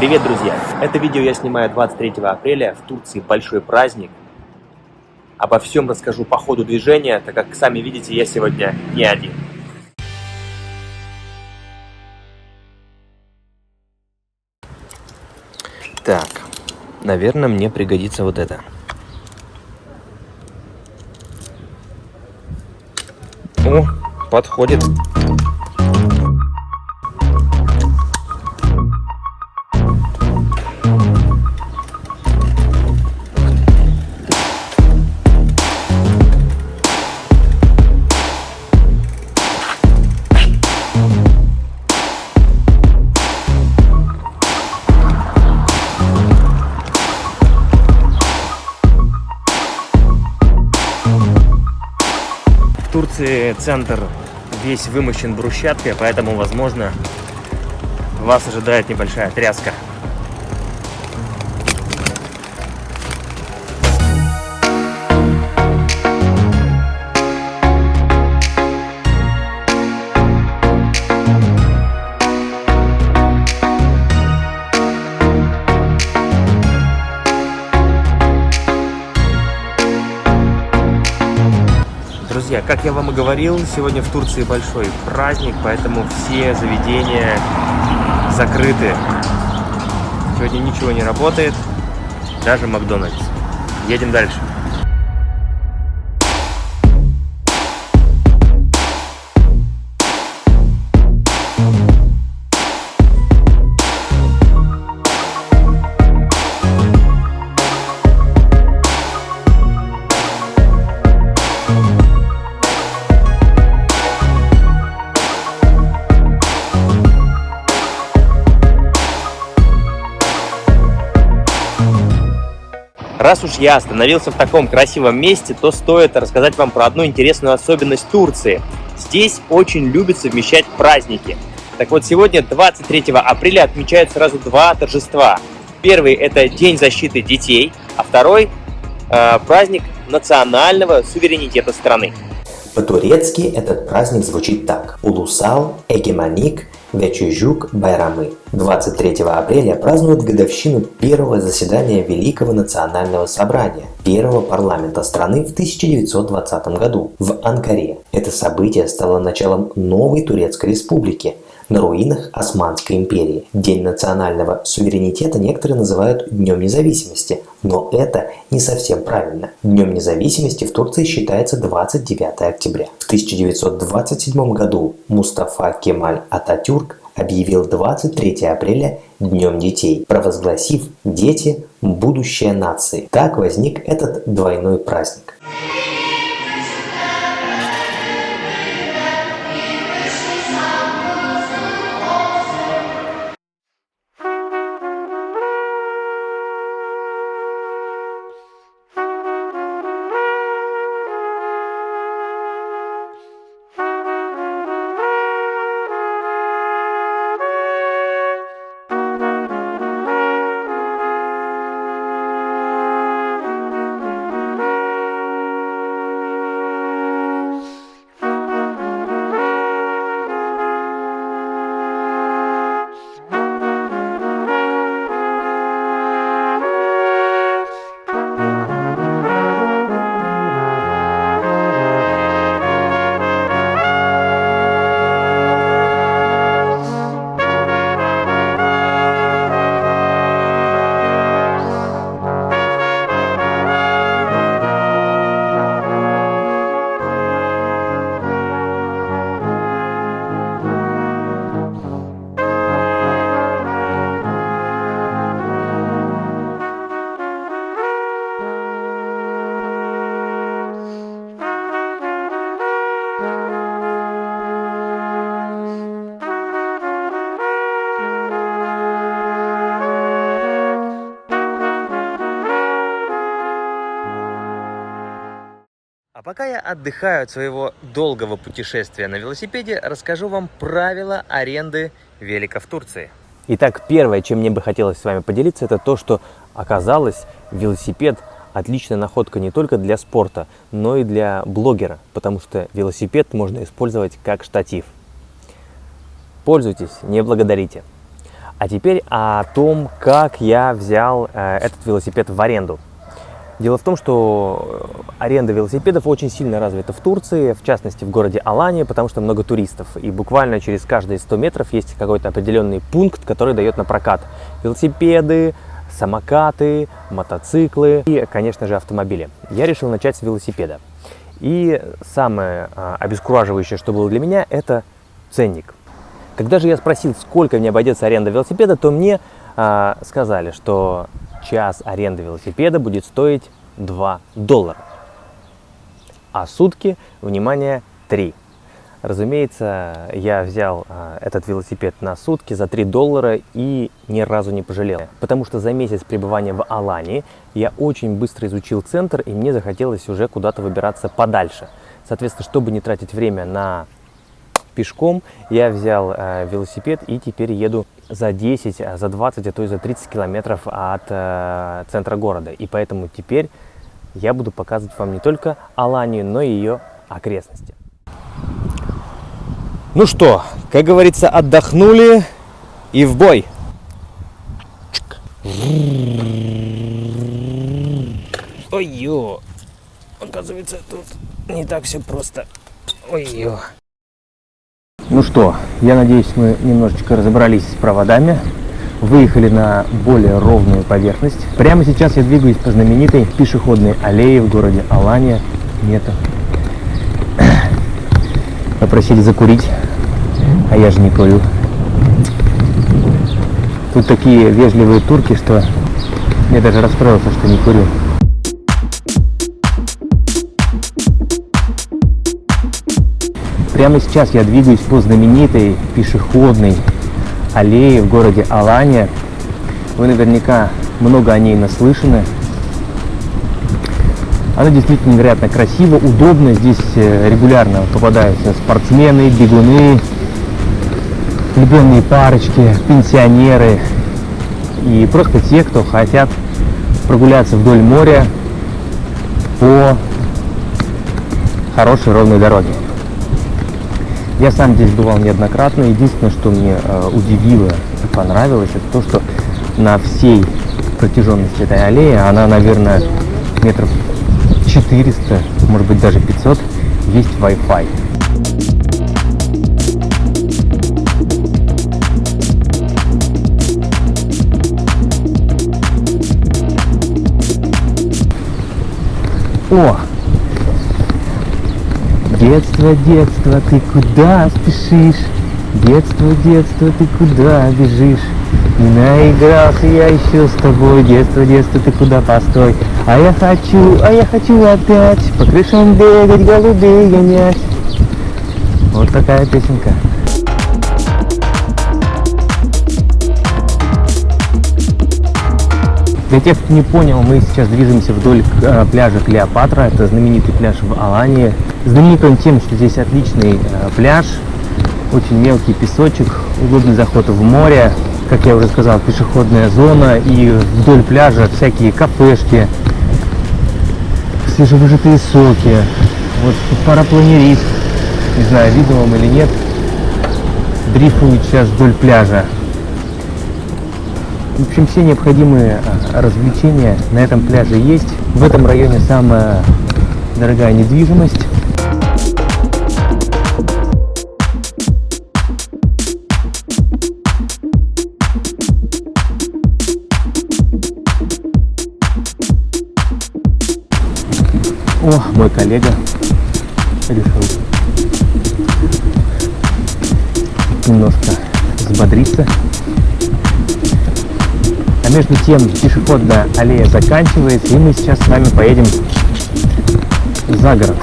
Привет, друзья! Это видео я снимаю 23 апреля, в Турции большой праздник. Обо всем расскажу по ходу движения, так как, сами видите, я сегодня не один. Так, наверное, мне пригодится вот это. О, подходит. В Турции центр весь вымощен брусчаткой, поэтому, возможно, вас ожидает небольшая тряска. Друзья, как я вам и говорил, сегодня в Турции большой праздник, поэтому все заведения закрыты. Сегодня ничего не работает, даже Макдональдс. Едем дальше. Раз уж я остановился в таком красивом месте, то стоит рассказать вам про одну интересную особенность Турции. Здесь очень любят совмещать праздники. Так вот, сегодня, 23 апреля, отмечают сразу два торжества. Первый – это День защиты детей, а второй – праздник национального суверенитета страны. По-турецки этот праздник звучит так: Улусал Эгеманик ve Çocuk Байрамы. 23 апреля празднуют годовщину первого заседания Великого национального собрания, первого парламента страны в 1920 году в Анкаре. Это событие стало началом новой Турецкой республики на руинах Османской империи. День национального суверенитета некоторые называют Днем независимости, но это не совсем правильно. Днем независимости в Турции считается 29 октября. В 1927 году Мустафа Кемаль Ататюрк объявил 23 апреля Днем детей, провозгласив «Дети – будущее нации». Так возник этот двойной праздник. А пока я отдыхаю от своего долгого путешествия на велосипеде, расскажу вам правила аренды велика в Турции. Итак, первое, чем мне бы хотелось с вами поделиться, это то, что оказалось, велосипед отличная находка не только для спорта, но и для блогера, потому что велосипед можно использовать как штатив. Пользуйтесь, не благодарите. А теперь о том, как я взял этот велосипед в аренду. Дело в том, что аренда велосипедов очень сильно развита в Турции, в частности в городе Алания, потому что много туристов. И буквально через каждые 100 метров есть какой-то определенный пункт, который дает на прокат велосипеды, самокаты, мотоциклы и, конечно же, автомобили. Я решил начать с велосипеда. И самое обескураживающее, что было для меня, это ценник. Когда же я спросил, сколько мне обойдется аренда велосипеда, то мне сказали, что час аренды велосипеда будет стоить $2, а сутки, внимание, 3. Разумеется, я взял этот велосипед на сутки за $3 и ни разу не пожалел. Потому что за месяц пребывания в Алании я очень быстро изучил центр, и мне захотелось уже куда-то выбираться подальше. Соответственно, чтобы не тратить время на пешком, я взял велосипед и теперь еду за 10, за 20, а то и за 30 километров от центра города. И поэтому теперь я буду показывать вам не только Аланию, но и ее окрестности. Ну что, как говорится, отдохнули и в бой. Ой-ё, оказывается, тут не так все просто. Ой-ё. Ну что, я надеюсь, мы немножечко разобрались с проводами, выехали на более ровную поверхность. Прямо сейчас я двигаюсь по знаменитой пешеходной аллее в городе Алания. Нету. Попросили закурить, а я же не курю. Тут такие вежливые турки, что я даже расстроился, что не курю. Прямо сейчас я двигаюсь по знаменитой пешеходной аллее в городе Алания. Вы наверняка много о ней наслышаны. Она действительно невероятно красива, удобна. Здесь регулярно попадаются спортсмены, бегуны, влюбленные парочки, пенсионеры и просто те, кто хотят прогуляться вдоль моря по хорошей ровной дороге. Я сам здесь бывал неоднократно. Единственное, что мне удивило и понравилось, это то, что на всей протяженности этой аллеи, она, наверное, метров 400, может быть даже 500, есть Wi-Fi. О! Детство, детство, ты куда спешишь? Детство, детство, ты куда бежишь? Не наигрался я еще с тобой. Детство, детство, ты куда, постой? А я хочу опять по крышам бегать, голубей гонять. Вот такая песенка. Для тех, кто не понял, мы сейчас движемся вдоль пляжа Клеопатра. Это знаменитый пляж в Алании. Знаменит он тем, что здесь отличный пляж, очень мелкий песочек, удобный заход в море, как я уже сказал, пешеходная зона, и вдоль пляжа всякие кафешки, свежевыжатые соки. Вот парапланерист, не знаю, видно вам или нет, дрейфует сейчас вдоль пляжа. В общем, все необходимые развлечения на этом пляже есть. В этом районе самая дорогая недвижимость. О, мой коллега решил немножко взбодриться. А между тем пешеходная аллея заканчивается, и мы сейчас с вами поедем за город.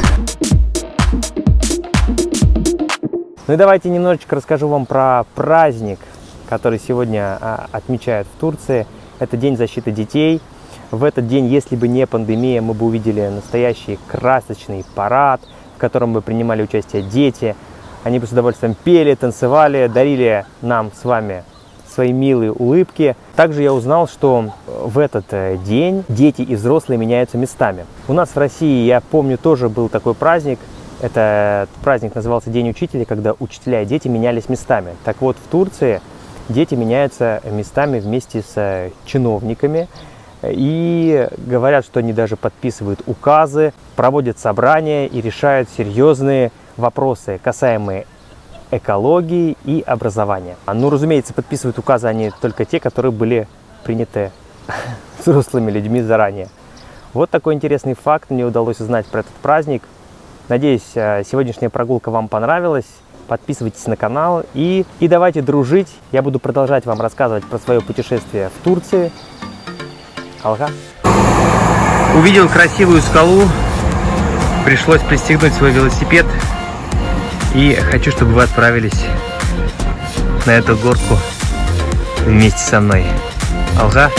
Ну и давайте немножечко расскажу вам про праздник, который сегодня отмечают в Турции. Это День защиты детей. В этот день, если бы не пандемия, мы бы увидели настоящий красочный парад, в котором бы принимали участие дети. Они бы с удовольствием пели, танцевали, дарили нам с вами свои милые улыбки. Также я узнал, что в этот день дети и взрослые меняются местами. У нас в России, я помню, тоже был такой праздник. Этот праздник назывался День учителя, когда учителя и дети менялись местами. Так вот, в Турции дети меняются местами вместе с чиновниками и говорят, что они даже подписывают указы, проводят собрания и решают серьезные вопросы, касаемые экологии и образования. Ну, разумеется, подписывают указы они только те, которые были приняты взрослыми людьми заранее. Вот такой интересный факт мне удалось узнать про этот праздник. Надеюсь, сегодняшняя прогулка вам понравилась. Подписывайтесь на канал и давайте дружить. Я буду продолжать вам рассказывать про свое путешествие в Турции. Алга. Увидел красивую скалу. Пришлось пристегнуть свой велосипед. И хочу, чтобы вы отправились на эту горку вместе со мной. Алга.